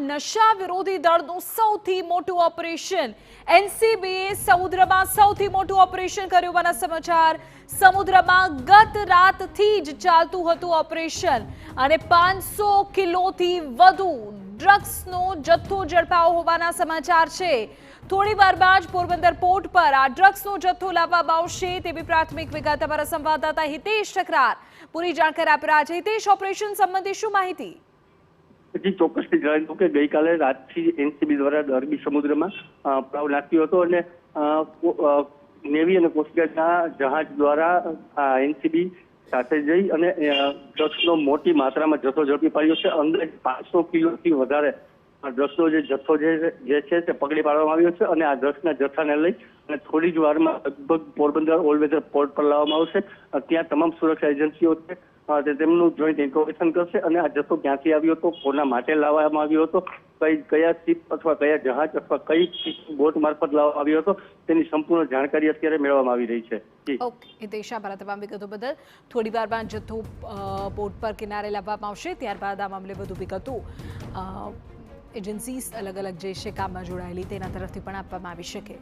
નશા વિરોધી દળનું સૌથી મોટું ઓપરેશન એનસીબીએ સમુદ્રમાં સૌથી મોટું ઓપરેશન કર્યું હોવાના સમાચાર। સમુદ્રમાં ગત રાતથી જ ચાલતું હતું ઓપરેશન અને 500 કિલોથી વધુ ડ્રગ્સનો જથ્થો ઝડપાયો હોવાના સમાચાર છે। થોડી વાર બાદ જ પોરબંદર પોર્ટ પર આ ડ્રગ્સનો જથ્થો લાવવામાં આવશે તેવી પ્રાથમિક વિગત અમારા સંવાદદાતા હિતેશ ઠકરાર પૂરી જાણકારી આપી રહ્યા છે। હિતેશ, ઓપરેશન સંબંધી શું માહિતી? જી, ચોક્કસથી જણાવી દઉં કે ગઈકાલે રાતથી એનસીબી દ્વારા અરબી સમુદ્રમાં પ્લાવ નાખ્યો હતો અને નેવી અને કોસ્ટગાર્ડના જહાજ દ્વારા એનસીબી સાથે જઈ અને ડ્રગ્સનો મોટી માત્રામાં જથ્થો ઝડપી પાડ્યો છે। અંદાજે 500 કિલોથી વધારે ડ્રગ્સનો જે જથ્થો જે છે તે પકડી પાડવામાં આવ્યો છે અને આ ડ્રગ્સના જથ્થાને લઈ અને થોડી જ વારમાં લગભગ પોરબંદર ઓલ વેધર પોર્ટ પર લાવવામાં આવશે। ત્યાં તમામ સુરક્ષા એજન્સીઓ છે તેમનું જોઈન્ટ ઇન્ટ્રોગેશન કરશે અને આ જથ્થો ક્યાંથી આવ્યો હતો, કોના માટે લાવવામાં આવ્યો હતો, કયા શિપ અથવા કયા જહાજ અથવા કઈ બોટ મારફત લાવવામાં આવ્યો હતો તેની સંપૂર્ણ જાણકારી અત્યારે મેળવવામાં આવી રહી છે। ઓકે હિતેશ, આભાર તમામ વિગતો બદલ। થોડી વારમાં જથ્થો બોટ પર કિનારે લાવવામાં આવશે, ત્યારબાદ આ મામલે વધુ વિગતો એજન્સીઝ અલગ અલગ જે છે કામમાં જોડાયેલી તેના તરફથી પણ આપવામાં આવી શકે।